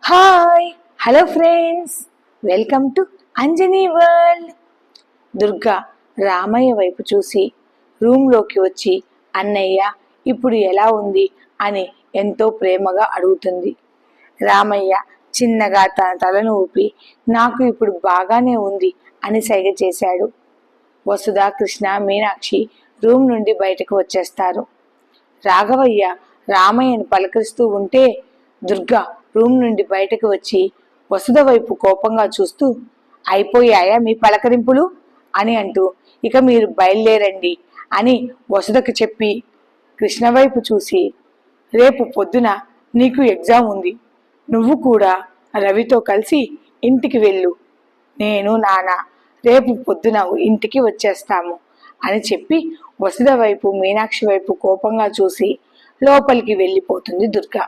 Hi hello friends, welcome to Anjani world. Durga Ramayya వైపు చూసి రూమ్లోకి వచ్చి అన్నయ్య ఇప్పుడు ఎలా ఉంది అని ఎంతో ప్రేమగా అడుగుతుంది. రామయ్య చిన్నగా తన తలను ఊపి నాకు ఇప్పుడు బాగానే ఉంది అని సైగ చేశాడు. వసుధ, కృష్ణ, మీనాక్షి రూమ్ నుండి బయటకు వచ్చేస్తారు. రాఘవయ్య రామయ్యను పలకరిస్తూ ఉంటే దుర్గా రూమ్ నుండి బయటకు వచ్చి వసుధ వైపు కోపంగా చూస్తూ అయిపోయాయా మీ పలకరింపులు అని అంటూ ఇక మీరు బయలుదేరండి అని వసుధకు చెప్పి కృష్ణ వైపు చూసి రేపు పొద్దున నీకు ఎగ్జామ్ ఉంది, నువ్వు కూడా రవితో కలిసి ఇంటికి వెళ్ళు, నేను నాన్న రేపు పొద్దున ఇంటికి వచ్చేస్తాము అని చెప్పి వసుధ వైపు మీనాక్షి వైపు కోపంగా చూసి లోపలికి వెళ్ళిపోతుంది దుర్గా.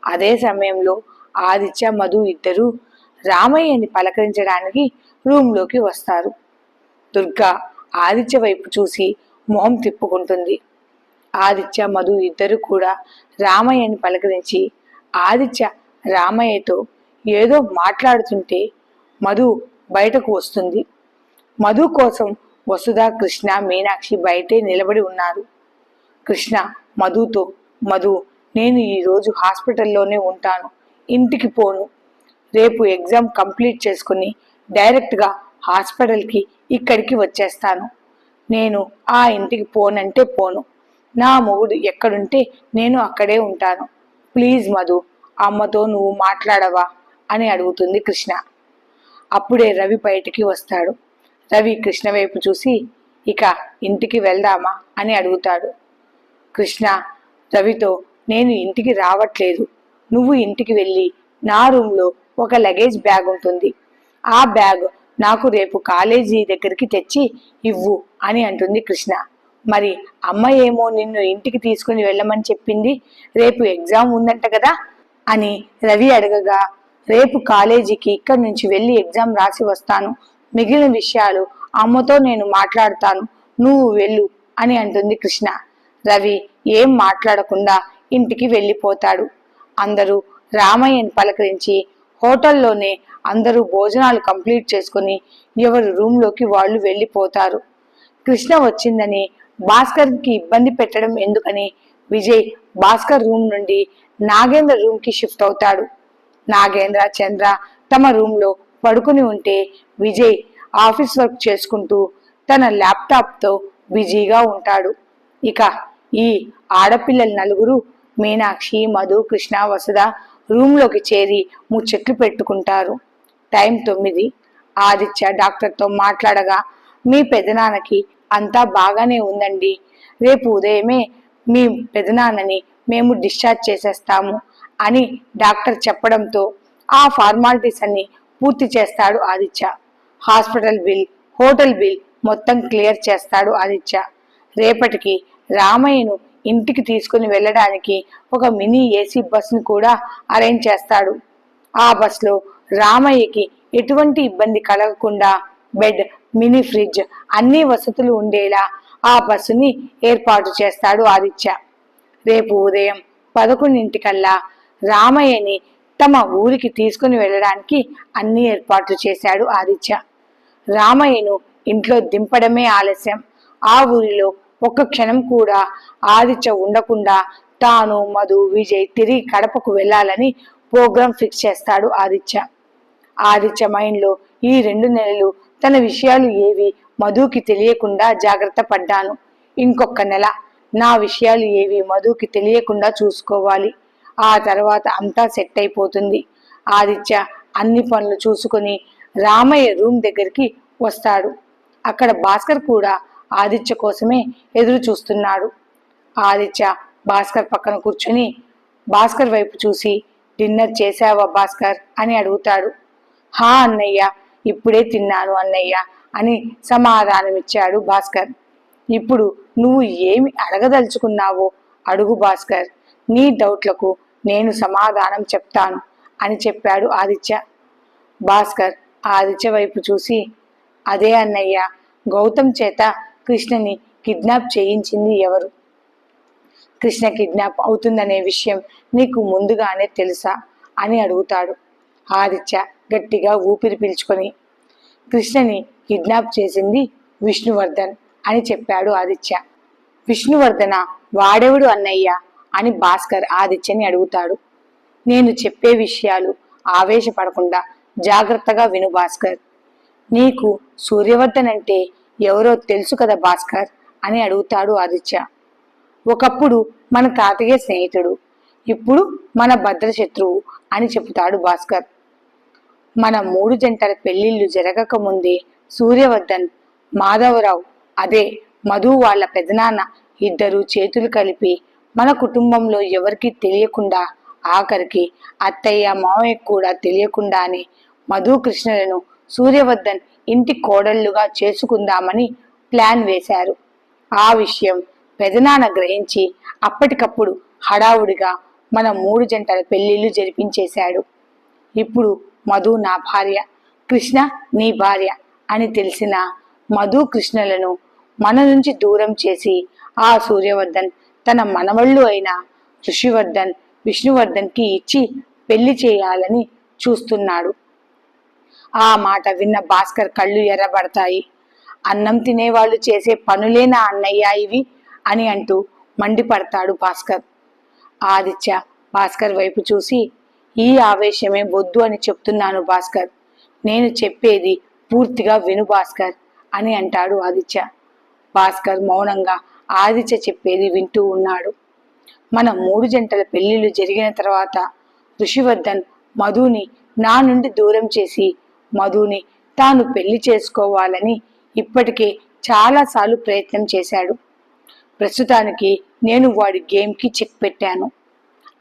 అదే సమయంలో ఆదిత్య, మధు ఇద్దరు రామయ్యని పలకరించడానికి రూమ్లోకి వస్తారు. దుర్గా ఆదిత్య వైపు చూసి మొహం తిప్పుకుంటుంది. ఆదిత్య, మధు ఇద్దరు కూడా రామయ్యని పలకరించి ఆదిత్య రామయ్యతో ఏదో మాట్లాడుతుంటే మధు బయటకు వస్తుంది. మధు కోసం వసుధ, కృష్ణ, మీనాక్షి బయటే నిలబడి ఉన్నారు. కృష్ణ మధుతో మధు నేను ఈరోజు హాస్పిటల్లోనే ఉంటాను, ఇంటికి పోను, రేపు ఎగ్జామ్ కంప్లీట్ చేసుకుని డైరెక్ట్గా హాస్పిటల్కి ఇక్కడికి వచ్చేస్తాను, నేను ఆ ఇంటికి పోనంటే పోను, నా మొగుడు ఎక్కడుంటే నేను అక్కడే ఉంటాను, ప్లీజ్ మధు అమ్మతో నువ్వు మాట్లాడవా అని అడుగుతుంది కృష్ణ. అప్పుడే రవి బయటికి వస్తాడు. రవి కృష్ణ వైపు చూసి ఇక ఇంటికి వెళ్దామా అని అడుగుతాడు. కృష్ణ రవితో నేను ఇంటికి రావట్లేదు, నువ్వు ఇంటికి వెళ్ళి నా రూమ్లో ఒక లగేజ్ బ్యాగ్ ఉంటుంది, ఆ బ్యాగ్ నాకు రేపు కాలేజీ దగ్గరికి తెచ్చి ఇవ్వు అని అంటుంది కృష్ణ. మరి అమ్మ ఏమో నిన్ను ఇంటికి తీసుకుని వెళ్ళమని చెప్పింది, రేపు ఎగ్జామ్ ఉందంట కదా అని రవి అడగగా రేపు కాలేజీకి ఇక్కడి నుంచి వెళ్ళి ఎగ్జామ్ రాసి వస్తాను, మిగిలిన విషయాలు అమ్మతో నేను మాట్లాడతాను, నువ్వు వెళ్ళు అని అంటుంది కృష్ణ. రవి ఏం మాట్లాడకుండా ఇంటికి వెళ్ళిపోతాడు. అందరూ రామయ్యని పలకరించి హోటల్లోనే అందరూ భోజనాలు కంప్లీట్ చేసుకుని ఎవరు రూమ్లోకి వాళ్ళు వెళ్ళిపోతారు. కృష్ణ వచ్చిందని భాస్కర్కి ఇబ్బంది పెట్టడం ఎందుకని విజయ్ భాస్కర్ రూమ్ నుండి నాగేంద్ర రూమ్కి షిఫ్ట్ అవుతాడు. నాగేంద్ర, చంద్ర తమ రూమ్లో పడుకుని ఉంటే విజయ్ ఆఫీస్ వర్క్ చేసుకుంటూ తన ల్యాప్టాప్తో బిజీగా ఉంటాడు. ఇక ఈ ఆడపిల్లల నలుగురు మీనాక్షి, మధు, కృష్ణ, వసుధ రూమ్లోకి చేరి ముచ్చట్లు పెట్టుకుంటారు. టైం 9. ఆదిత్య డాక్టర్తో మాట్లాడగా మీ పెదనాన్నకి అంతా బాగానే ఉందండి, రేపు ఉదయమే మీ పెదనాన్నని మేము డిశ్చార్జ్ చేసేస్తాము అని డాక్టర్ చెప్పడంతో ఆ ఫార్మాలిటీస్ అన్ని పూర్తి చేస్తాడు Aditya. Hospital bill, hotel bill మొత్తం క్లియర్ చేస్తాడు ఆదిత్య. రేపటికి రామయ్యను ఇంటికి తీసుకుని వెళ్ళడానికి ఒక మినీ ఏసీ బస్సును కూడా అరేంజ్ చేస్తాడు. ఆ బస్సులో రామయ్యకి ఎటువంటి ఇబ్బంది కలగకుండా బెడ్, మినీ ఫ్రిడ్జ్ అన్ని వసతులు ఉండేలా ఆ బస్సుని ఏర్పాటు చేస్తాడు ఆదిత్య. రేపు ఉదయం 11 రామయ్యని తమ ఊరికి తీసుకుని వెళ్ళడానికి అన్ని ఏర్పాట్లు చేశాడు ఆదిత్య. రామయ్యను ఇంట్లో దింపడమే ఆలస్యం. ఆ ఊరిలో ఒక్క క్షణం కూడా ఆదిత్య ఉండకుండా తాను, మధు, విజయ్ తిరిగి కడపకు వెళ్ళాలని ప్రోగ్రాం ఫిక్స్ చేస్తాడు ఆదిత్య. ఆదిత్య మైండ్లో ఈ 2 నెలలు తన విషయాలు ఏవి మధుకి తెలియకుండా జాగ్రత్త పడ్డాను, ఇంకొక నెల నా విషయాలు ఏవి మధుకి తెలియకుండా చూసుకోవాలి, ఆ తర్వాత అంతా సెట్ అయిపోతుంది. ఆదిత్య అన్ని పనులు చూసుకుని రామయ్య రూమ్ దగ్గరికి వస్తాడు. అక్కడ భాస్కర్ కూడా ఆదిత్య కోసమే ఎదురు చూస్తున్నాడు. ఆదిత్య భాస్కర్ పక్కన కూర్చుని భాస్కర్ వైపు చూసి డిన్నర్ చేశావా భాస్కర్ అని అడుగుతాడు. హా అన్నయ్య, ఇప్పుడే తిన్నాను అన్నయ్య అని సమాధానమిచ్చాడు భాస్కర్. ఇప్పుడు నువ్వు ఏమి అడగదలుచుకున్నావో అడుగు భాస్కర్, నీ డౌట్లకు నేను సమాధానం చెప్తాను అని చెప్పాడు ఆదిత్య. భాస్కర్ ఆదిత్య వైపు చూసి అదే అన్నయ్య, గౌతమ్ చేత కృష్ణని కిడ్నాప్ చేయించింది ఎవరు? కృష్ణ కిడ్నాప్ అవుతుందనే విషయం నీకు ముందుగానే తెలుసా అని అడుగుతాడు. ఆదిత్య గట్టిగా ఊపిరి పీల్చుకొని, కృష్ణని కిడ్నాప్ చేసింది విష్ణువర్ధన్ అని చెప్పాడు ఆదిత్య. విష్ణువర్ధన? వాడెవడు అన్నయ్య అని భాస్కర్ ఆదిత్యని అడుగుతాడు. నేను చెప్పే విషయాలు ఆవేశపడకుండా జాగ్రత్తగా విను భాస్కర్. నీకు సూర్యవర్ధన్ అంటే ఎవరో తెలుసు కదా భాస్కర్ అని అడుగుతాడు ఆదిత్య. ఒకప్పుడు మన తాతయ్య స్నేహితుడు, ఇప్పుడు మన భద్రశత్రువు అని చెబుతాడు భాస్కర్. మన 3 జంటల పెళ్లిళ్లు జరగక ముందే సూర్యవర్ధన్, మాధవరావు, అదే మధు వాళ్ళ పెదనాన్న ఇద్దరు చేతులు కలిపి మన కుటుంబంలో ఎవరికి తెలియకుండా, ఆఖరికి అత్తయ్య మావయ్య కూడా తెలియకుండానే మధు కృష్ణలను సూర్యవర్ధన్ ఇంటి కోడళ్లుగా చేసుకుందామని ప్లాన్ వేశారు. ఆ విషయం పెదనాన్న గ్రహించి అప్పటికప్పుడు హడావుడిగా మన 3 జంటల పెళ్లిళ్లు జరిపించేశాడు. ఇప్పుడు మధు నా భార్య, కృష్ణ నీ భార్య అని తెలిసిన మధు కృష్ణలను మన నుంచి దూరం చేసి ఆ సూర్యవర్ధన్ తన మనవళ్ళు అయిన ఋషివర్ధన్, విష్ణువర్ధన్కి ఇచ్చి పెళ్లి చేయాలని చూస్తున్నాడు. ఆ మాట విన్న భాస్కర్ కళ్ళు ఎర్రబడతాయి. అన్నం తినేవాళ్ళు చేసే పనులేనా అన్నయ్య ఇవి అని అంటూ మండిపడతాడు భాస్కర్. ఆదిత్య భాస్కర్ వైపు చూసి, ఈ ఆవేశమే వద్దు అని చెప్తున్నాను భాస్కర్, నేను చెప్పేది పూర్తిగా విను భాస్కర్ అని అంటాడు ఆదిత్య. భాస్కర్ మౌనంగా ఆదిత్య చెప్పేది వింటూ ఉన్నాడు. మన 3 జంటల పెళ్లిళ్లు జరిగిన తర్వాత ఋషివర్ధన్ మధుని నా నుండి దూరం చేసి మధుని తాను పెళ్లి చేసుకోవాలని ఇప్పటికే చాలాసార్లు ప్రయత్నం చేశాడు. ప్రస్తుతానికి నేను వాడి గేమ్కి చెక్ పెట్టాను.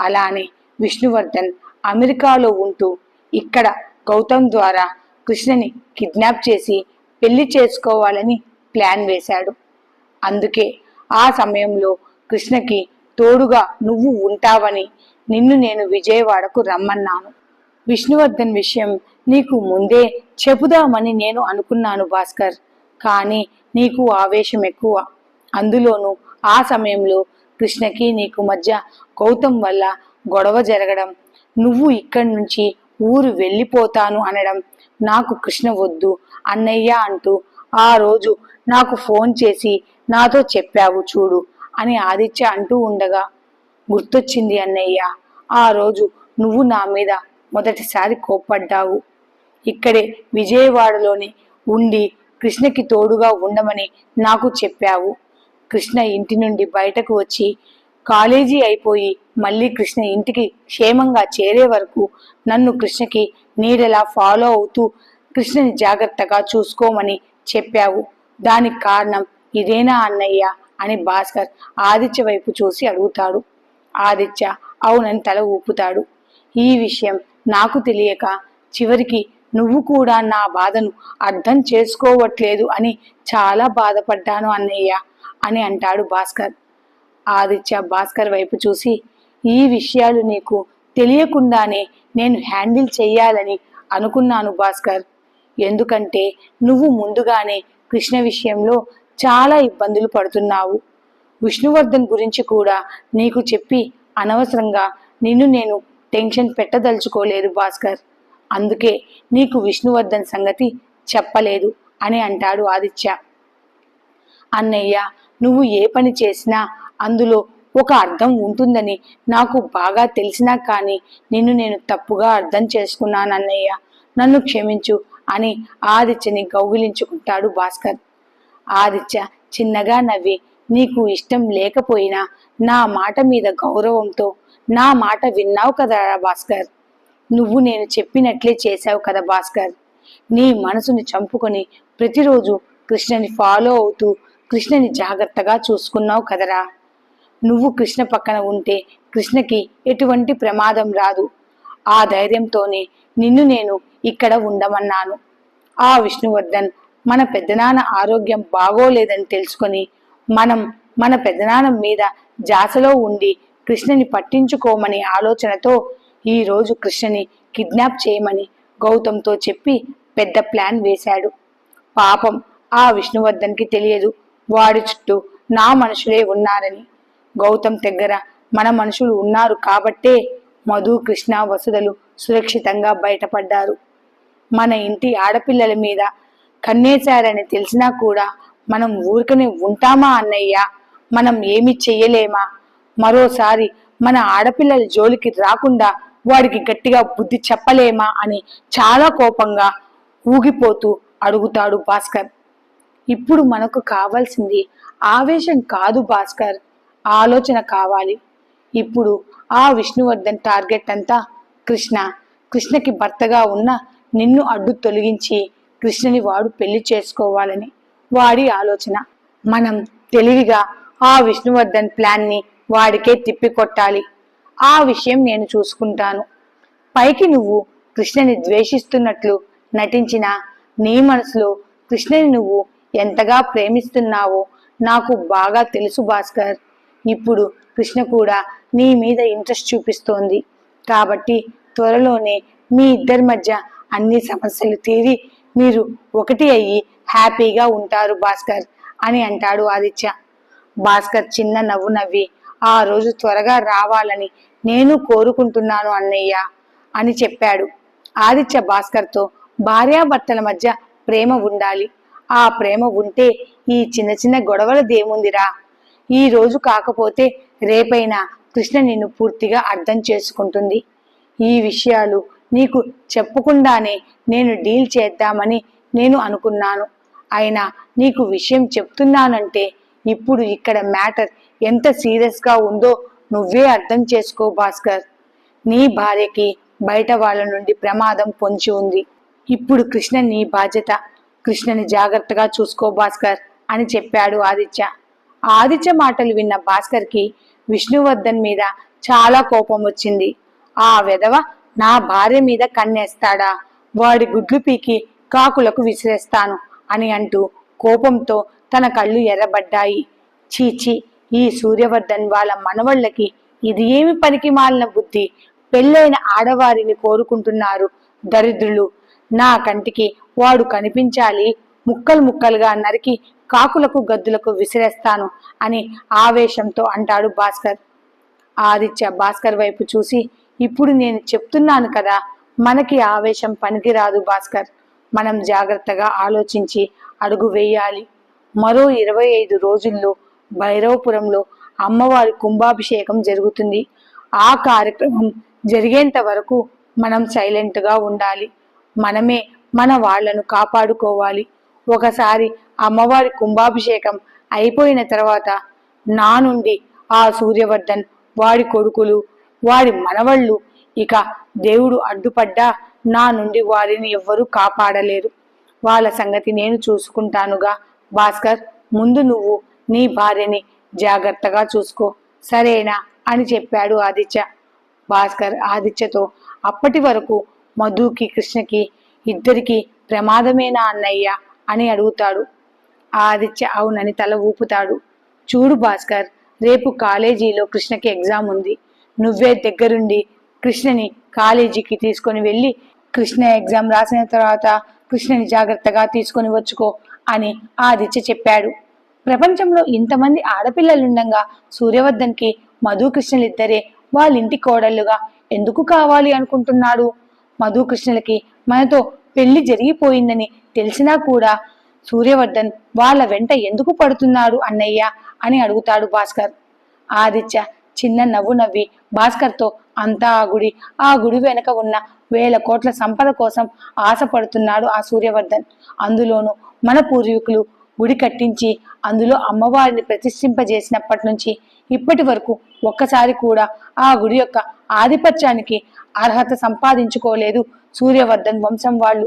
అలానే విష్ణువర్ధన్ అమెరికాలో ఉంటూ ఇక్కడ గౌతమ్ ద్వారా కృష్ణని కిడ్నాప్ చేసి పెళ్లి చేసుకోవాలని ప్లాన్ వేశాడు. అందుకే ఆ సమయంలో కృష్ణకి తోడుగా నువ్వు ఉంటావని నిన్ను నేను విజయవాడకు రమ్మన్నాను. విష్ణువర్ధన్ విషయం నీకు ముందే చెబుదామని నేను అనుకున్నాను భాస్కర్, కానీ నీకు ఆవేశం ఎక్కువ. అందులోనూ ఆ సమయంలో కృష్ణకి నీకు మధ్య గౌతమ్ వల్ల గొడవ జరగడం, నువ్వు ఇక్కడి నుంచి ఊరు వెళ్ళిపోతాను అనడం, నాకు కృష్ణ వద్దు అన్నయ్య అంటూ ఆ రోజు నాకు ఫోన్ చేసి నాతో చెప్పావు చూడు అని ఆదిత్య అంటూ ఉండగా, గుర్తొచ్చింది అన్నయ్య, ఆ రోజు నువ్వు నా మీద మొదటిసారి కోప్పడ్డావు. ఇక్కడే విజయవాడలోనే ఉండి కృష్ణకి తోడుగా ఉండమని నాకు చెప్పావు. కృష్ణ ఇంటి నుండి బయటకు వచ్చి కాలేజీ అయిపోయి మళ్ళీ కృష్ణ ఇంటికి క్షేమంగా చేరే వరకు నన్ను కృష్ణకి నీడలా ఫాలో అవుతూ కృష్ణని జాగ్రత్తగా చూసుకోమని చెప్పావు. దానికి కారణం ఇదేనా అన్నయ్య అని భాస్కర్ ఆదిత్య వైపు చూసి అడుగుతాడు. ఆదిత్య అవునని తల ఊపుతాడు. ఈ విషయం నాకు తెలియక చివరికి నువ్వు కూడా నా బాధను అర్థం చేసుకోవట్లేదు అని చాలా బాధపడ్డాను అన్నయ్య అని అంటాడు భాస్కర్. ఆదిత్య భాస్కర్ వైపు చూసి, ఈ విషయాలు నీకు తెలియకుండానే నేను హ్యాండిల్ చెయ్యాలని అనుకున్నాను భాస్కర్. ఎందుకంటే నువ్వు ముందుగానే కృష్ణ విషయంలో చాలా ఇబ్బందులు పడుతున్నావు. విష్ణువర్ధన్ గురించి కూడా నీకు చెప్పి అనవసరంగా నిన్ను నేను టెన్షన్ పెట్టదలుచుకోలేదు భాస్కర్. అందుకే నీకు విష్ణువర్ధన్ సంగతి చెప్పలేదు అని అంటాడు ఆదిత్య. అన్నయ్య, నువ్వు ఏ పని చేసినా అందులో ఒక అర్థం ఉంటుందని నాకు బాగా తెలిసినా కానీ నిన్ను నేను తప్పుగా అర్థం చేసుకున్నాను అన్నయ్య, నన్ను క్షమించు అని ఆదిత్యని కౌగిలించుకుంటాడు భాస్కర్. ఆదిత్య చిన్నగా నవ్వి, నీకు ఇష్టం లేకపోయినా నా మాట మీద గౌరవంతో నా మాట విన్నావు కదా భాస్కర్, నువ్వు నేను చెప్పినట్లే చేశావు కదా భాస్కర్. నీ మనసుని చంపుకొని ప్రతిరోజు కృష్ణని ఫాలో అవుతూ కృష్ణని జాగ్రత్తగా చూసుకున్నావు కదరా. నువ్వు కృష్ణ పక్కన ఉంటే కృష్ణకి ఎటువంటి ప్రమాదం రాదు. ఆ ధైర్యంతోనే నిన్ను నేను ఇక్కడ ఉండమన్నాను. ఆ విష్ణువర్ధన్ మన పెద్దనాన్న ఆరోగ్యం బాగోలేదని తెలుసుకొని మన పెద్దనాన్న మీద జాసలో ఉండి కృష్ణని పట్టించుకోమని ఆలోచనతో ఈ రోజు కృష్ణని కిడ్నాప్ చేయమని గౌతమ్తో చెప్పి పెద్ద ప్లాన్ వేశాడు. పాపం ఆ విష్ణువర్ధన్కి తెలియదు వాడి చుట్టూ నా మనుషులే ఉన్నారని. గౌతమ్ దగ్గర మన మనుషులు ఉన్నారు కాబట్టే మధు, కృష్ణ, వసుధలు సురక్షితంగా బయటపడ్డారు. మన ఇంటి ఆడపిల్లల మీద కన్నేశారని తెలిసినా కూడా మనం ఊరికనే ఉంటామా అన్నయ్య? మనం ఏమి చెయ్యలేమా? మరోసారి మన ఆడపిల్లల జోలికి రాకుండా వాడికి గట్టిగా బుద్ధి చెప్పలేమా అని చాలా కోపంగా ఊగిపోతూ అడుగుతాడు భాస్కర్. ఇప్పుడు మనకు కావాల్సింది ఆవేశం కాదు భాస్కర్, ఆలోచన కావాలి. ఇప్పుడు ఆ విష్ణువర్ధన్ టార్గెట్ అంతా కృష్ణ. కృష్ణకి భర్తగా ఉన్న నిన్ను అడ్డు తొలగించి కృష్ణని వాడు పెళ్లి చేసుకోవాలని వాడి ఆలోచన. మనం తెలివిగా ఆ విష్ణువర్ధన్ ప్లాన్ని వాడికే తిప్పికొట్టాలి. ఆ విషయం నేను చూసుకుంటాను. పైకి నువ్వు కృష్ణని ద్వేషిస్తున్నట్లు నటించినా నీ మనసులో కృష్ణని నువ్వు ఎంతగా ప్రేమిస్తున్నావో నాకు బాగా తెలుసు భాస్కర్. ఇప్పుడు కృష్ణ కూడా నీ మీద ఇంట్రెస్ట్ చూపిస్తోంది కాబట్టి త్వరలోనే మీ ఇద్దరి మధ్య అన్ని సమస్యలు తీరి మీరు ఒకటి అయ్యి హ్యాపీగా ఉంటారు భాస్కర్ అని అంటాడు ఆదిత్య. భాస్కర్ చిన్న నవ్వు నవ్వి, ఆ రోజు త్వరగా రావాలని నేను కోరుకుంటున్నాను అన్నయ్య అని చెప్పాడు. ఆదిత్య భాస్కర్తో భార్యాభర్తల మధ్య ప్రేమ ఉండాలి. ఆ ప్రేమ ఉంటే ఈ చిన్న చిన్న గొడవలదేముందిరా? ఈ రోజు కాకపోతే రేపైనా కృష్ణ నిన్ను పూర్తిగా అర్థం చేసుకుంటుంది. ఈ విషయాలు నీకు చెప్పకుండానే నేను డీల్ చేద్దామని నేను అనుకున్నాను. అయినా నీకు విషయం చెప్తున్నానంటే ఇప్పుడు ఇక్కడ మ్యాటర్ ఎంత సీరియస్గా ఉందో నువ్వే అర్థం చేసుకో భాస్కర్. నీ భార్యకి బయట వాళ్ళ నుండి ప్రమాదం పొంచి ఉంది. ఇప్పుడు కృష్ణ నీ బాధ్యత. కృష్ణని జాగ్రత్తగా చూసుకో భాస్కర్ అని చెప్పాడు ఆదిత్య. ఆదిత్య మాటలు విన్న భాస్కర్కి విష్ణువర్ధన్ మీద చాలా కోపం వచ్చింది. ఆ వెధవ నా భార్య మీద కన్నేస్తాడా? వాడి గుడ్లు పీకి కాకులకు విసిరేస్తాను అని అంటూ కోపంతో తన కళ్ళు ఎర్రబడ్డాయి. చీచి, ఈ సూర్యవర్ధన్ వాళ్ళ మనవళ్ళకి ఇది ఏమి పనికి మాలిన బుద్ధి? పెళ్ళైన ఆడవారిని కోరుకుంటున్నారు దరిద్రులు. నా కంటికి వాడు కనిపించాలి, ముక్కలు ముక్కలుగా నరికి కాకులకు గద్దులకు విసిరేస్తాను అని ఆవేశంతో అంటాడు భాస్కర్. ఆదిత్య భాస్కర్ వైపు చూసి, ఇప్పుడు నేను చెప్తున్నాను కదా, మనకి ఆవేశం పనికిరాదు భాస్కర్. మనం జాగ్రత్తగా ఆలోచించి అడుగు వేయాలి. మరో 25 రోజుల్లో భైరవపురంలో అమ్మవారి కుంభాభిషేకం జరుగుతుంది. ఆ కార్యక్రమం జరిగేంత వరకు మనం సైలెంట్గా ఉండాలి. మనమే మన వాళ్లను కాపాడుకోవాలి. ఒకసారి అమ్మవారి కుంభాభిషేకం అయిపోయిన తర్వాత నా నుండి ఆ సూర్యవర్ధన్, వాడి కొడుకులు, వాడి మనవళ్ళు, ఇక దేవుడు అడ్డుపడ్డా నా నుండి వారిని ఎవ్వరూ కాపాడలేరు. వాళ్ళ సంగతి నేను చూసుకుంటానుగా భాస్కర్. ముందు నువ్వు నీ భార్యని జాగ్రత్తగా చూసుకో, సరేనా అని చెప్పాడు ఆదిత్య. భాస్కర్ ఆదిత్యతో, అప్పటి వరకు మధుకి కృష్ణకి ఇద్దరికి ప్రమాదమేనా అన్నయ్య అని అడుగుతాడు. ఆదిత్య అవునని తల ఊపుతాడు. చూడు భాస్కర్, రేపు కాలేజీలో కృష్ణకి ఎగ్జామ్ ఉంది. నువ్వే దగ్గరుండి కృష్ణని కాలేజీకి తీసుకొని వెళ్ళి కృష్ణ ఎగ్జామ్ రాసిన తర్వాత కృష్ణని జాగ్రత్తగా తీసుకొని వచ్చుకో అని ఆదిత్య చెప్పాడు. ప్రపంచంలో ఇంతమంది ఆడపిల్లలుండగా సూర్యవర్ధన్కి మధు కృష్ణలిద్దరే వాళ్ళింటి కోడళ్లుగా ఎందుకు కావాలి అనుకుంటున్నాడు? మధు కృష్ణలకి మనతో పెళ్లి జరిగిపోయిందని తెలిసినా కూడా సూర్యవర్ధన్ వాళ్ళ వెంట ఎందుకు పడుతున్నాడు అన్నయ్య అని అడుగుతాడు భాస్కర్. ఆదిత్య చిన్న నవ్వు నవ్వి భాస్కర్తో, అంతా ఆ గుడి వెనక ఉన్న 1000 కోట్ల సంపద కోసం ఆశపడుతున్నాడు ఆ సూర్యవర్ధన్. అందులోనూ మన పూర్వీకులు గుడి కట్టించి అందులో అమ్మవారిని ప్రతిష్ఠింపజేసినప్పటి నుంచి ఇప్పటి వరకు ఒక్కసారి కూడా ఆ గుడి యొక్క ఆధిపత్యానికి అర్హత సంపాదించుకోలేదు సూర్యవర్ధన్ వంశం వాళ్ళు.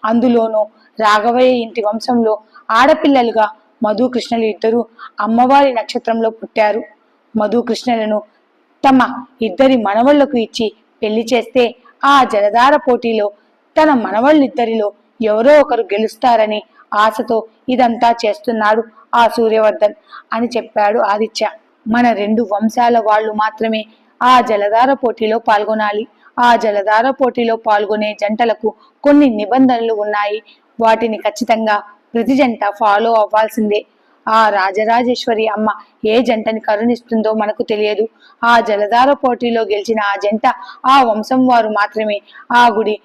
అందులోనూ రాఘవయ్య ఇంటి వంశంలో ఆడపిల్లలుగా మధు కృష్ణలు ఇద్దరు అమ్మవారి నక్షత్రంలో పుట్టారు. మధు కృష్ణలను తమ ఇద్దరి మనవళ్లకు ఇచ్చి పెళ్లి చేస్తే ఆ జలధార పోటీలో తన మనవళ్ళిద్దరిలో ఎవరో ఒకరు గెలుస్తారని ఆశతో ఇదంతా చేస్తున్నాడు ఆ సూర్యవర్ధన్ అని చెప్పాడు ఆదిత్య. మన 2 వంశాల వాళ్ళు మాత్రమే ఆ జలధార పోటీలో పాల్గొనాలి. ఆ జలధార పోటీలో పాల్గొనే జంటలకు కొన్ని నిబంధనలు ఉన్నాయి. వాటిని ఖచ్చితంగా ప్రతి జంట ఫాలో అవ్వాల్సిందే. ఆ రాజరాజేశ్వరి అమ్మ ఏ జంటని కరుణిస్తుందో మనకు తెలియదు. ఆ జలధార పోటీలో గెలిచిన ఆ జంట, ఆ వంశం వారు మాత్రమే ఆ గుడి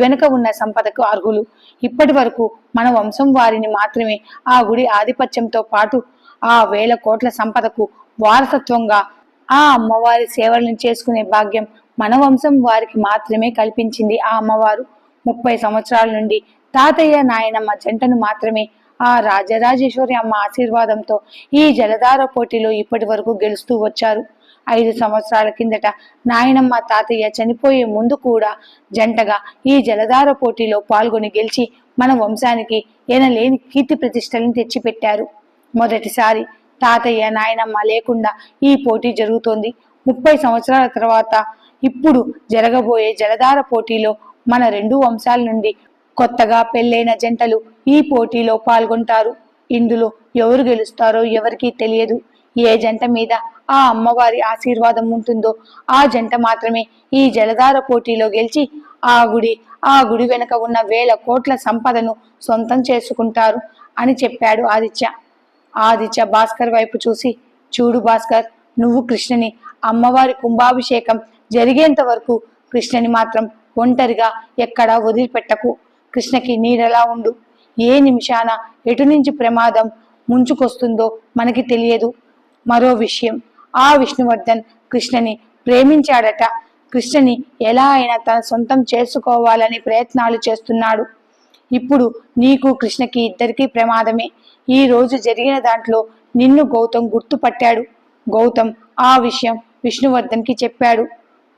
వెనుక ఉన్న సంపదకు అర్హులు. ఇప్పటి వరకు మన వంశం వారిని మాత్రమే ఆ గుడి ఆధిపత్యంతో పాటు ఆ వేల కోట్ల సంపదకు వారసత్వంగా ఆ అమ్మవారి సేవలను చేసుకునే భాగ్యం మన వంశం వారికి మాత్రమే కల్పించింది ఆ అమ్మవారు. 30 సంవత్సరాల నుండి తాతయ్య నాయనమ్మ జంటను మాత్రమే ఆ రాజరాజేశ్వరి అమ్మ ఆశీర్వాదంతో ఈ జలధార పోటీలో ఇప్పటి వరకు గెలుస్తూ వచ్చారు. 5 సంవత్సరాల కిందట నాయనమ్మ తాతయ్య చనిపోయే ముందు కూడా జంటగా ఈ జలధార పోటీలో పాల్గొని గెలిచి మన వంశానికి ఎనలేని కీర్తి ప్రతిష్టలను తెచ్చిపెట్టారు. మొదటిసారి తాతయ్య నాయనమ్మ లేకుండా ఈ పోటీ జరుగుతోంది. 30 సంవత్సరాల తర్వాత ఇప్పుడు జరగబోయే జలధార పోటీలో మన 2 వంశాల నుండి కొత్తగా పెళ్ళైన జంటలు ఈ పోటీలో పాల్గొంటారు. ఇందులో ఎవరు గెలుస్తారో ఎవరికీ తెలియదు. ఏ జంట మీద ఆ అమ్మవారి ఆశీర్వాదం ఉంటుందో ఆ జంట మాత్రమే ఈ జలధార పోటీలో గెలిచి ఆ గుడి వెనుక ఉన్న వేల కోట్ల సంపదను సొంతం చేసుకుంటారు అని చెప్పాడు ఆదిత్య. ఆదిత్య భాస్కర్ వైపు చూసి, చూడు భాస్కర్, నువ్వు కృష్ణని అమ్మవారి కుంభాభిషేకం జరిగేంత వరకు కృష్ణని మాత్రం ఒంటరిగా ఎక్కడా వదిలిపెట్టకు. కృష్ణకి నీడలా ఉండు. ఏ నిమిషాన ఎటు నుంచి ప్రమాదం ముంచుకొస్తుందో మనకి తెలియదు. మరో విషయం, ఆ విష్ణువర్ధన్ కృష్ణని ప్రేమించాడట. కృష్ణని ఎలా అయినా తన సొంతం చేసుకోవాలని ప్రయత్నాలు చేస్తున్నాడు. ఇప్పుడు నీకు కృష్ణకి ఇద్దరికీ ప్రమాదమే. ఈ రోజు జరిగిన దాంట్లో నిన్ను గౌతమ్ గుర్తుపట్టాడు. గౌతమ్ ఆ విషయం విష్ణువర్ధన్కి చెప్పాడు.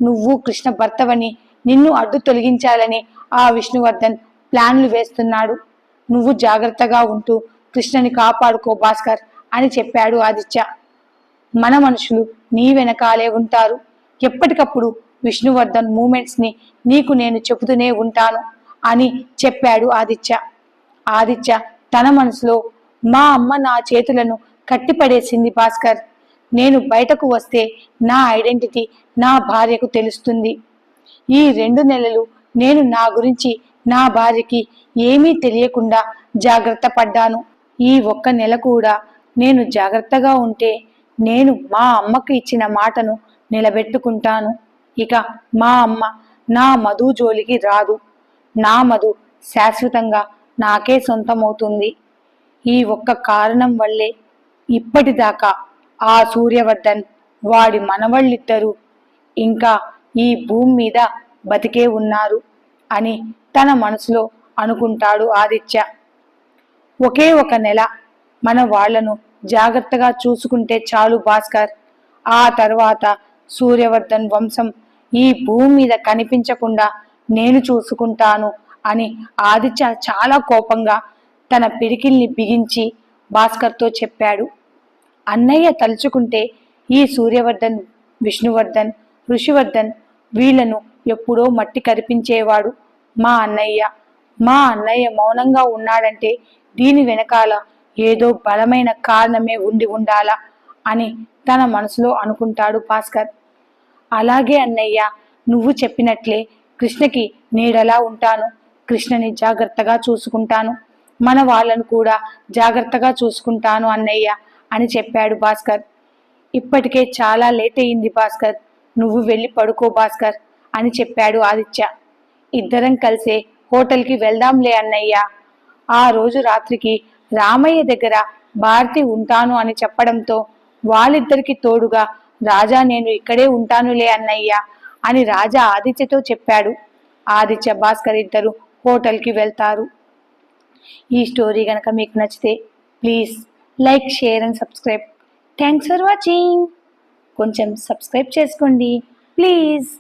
నువ్వు కృష్ణ భర్తవని, నిన్ను అడ్డు తొలగించాలని ఆ విష్ణువర్ధన్ ప్లాన్లు వేస్తున్నాడు. నువ్వు జాగ్రత్తగా ఉంటూ కృష్ణని కాపాడుకో భాస్కర్ అని చెప్పాడు ఆదిత్య. మన మనుషులు నీ వెనకాలే ఉంటారు. ఎప్పటికప్పుడు విష్ణువర్ధన్ మూమెంట్స్ ని నీకు నేను చెబుతూనే ఉంటాను అని చెప్పాడు ఆదిత్య. ఆదిత్య తన మనసులో, మా అమ్మ నా చేతులను కట్టిపడేసింది భాస్కర్. నేను బయటకు వస్తే నా ఐడెంటిటీ నా భార్యకు తెలుస్తుంది. ఈ 2 నెలలు నేను నా గురించి నా భార్యకి ఏమీ తెలియకుండా జాగ్రత్త పడ్డాను. ఈ 1 నెల కూడా నేను జాగ్రత్తగా ఉంటే నేను మా అమ్మకు ఇచ్చిన మాటను నిలబెట్టుకుంటాను. ఇక మా అమ్మ నా మధు జోలికి రాదు. నా మధు శాశ్వతంగా నాకే సొంతమవుతుంది. ఈ 1 కారణం వల్లే ఇప్పటిదాకా ఆ సూర్యవర్ధన్, వాడి మనవళ్ళిద్దరూ ఇంకా ఈ భూమి మీద బతికే ఉన్నారు అని తన మనసులో అనుకుంటాడు ఆదిత్య. ఒకే 1 నెల మన వాళ్లను జాగ్రత్తగా చూసుకుంటే చాలు భాస్కర్. ఆ తర్వాత సూర్యవర్ధన్ వంశం ఈ భూమి మీద కనిపించకుండా నేను చూసుకుంటాను అని ఆదిత్య చాలా కోపంగా తన పిడికిల్ని బిగించి భాస్కర్తో చెప్పాడు. అన్నయ్య తలుచుకుంటే ఈ సూర్యవర్ధన్, విష్ణువర్ధన్, ఋషివర్ధన్ వీళ్లను ఎప్పుడో మట్టి కరిపించేవాడు. మా అన్నయ్య మౌనంగా ఉన్నాడంటే దీని వెనకాల ఏదో బలమైన కారణమే ఉండాలా అని తన మనసులో అనుకుంటాడు భాస్కర్. అలాగే అన్నయ్య, నువ్వు చెప్పినట్లే కృష్ణకి నీడలా ఉంటాను. కృష్ణని జాగ్రత్తగా చూసుకుంటాను. మన వాళ్ళను కూడా జాగ్రత్తగా చూసుకుంటాను అన్నయ్య అని చెప్పాడు భాస్కర్. ఇప్పటికే చాలా లేట్ అయింది భాస్కర్, నువ్వు వెళ్ళి పడుకో భాస్కర్ అని చెప్పాడు ఆదిత్య. ఇద్దరం కలిసే హోటల్కి వెళ్దాంలే అన్నయ్య. ఆ రోజు రాత్రికి రామయ్య దగ్గర భారతి ఉంటాను అని చెప్పడంతో వాళ్ళిద్దరికి తోడుగా రాజా నేను ఇక్కడే ఉంటానులే అన్నయ్య అని రాజా ఆదిత్యతో చెప్పాడు. ఆదిత్య భాస్కర్ ఇద్దరు హోటల్కి వెళ్తారు. ఈ స్టోరీ కనుక మీకు నచ్చితే please like, share and subscribe. Thanks for watching. కొంచెం సబ్స్క్రైబ్ చేసుకోండి ప్లీజ్.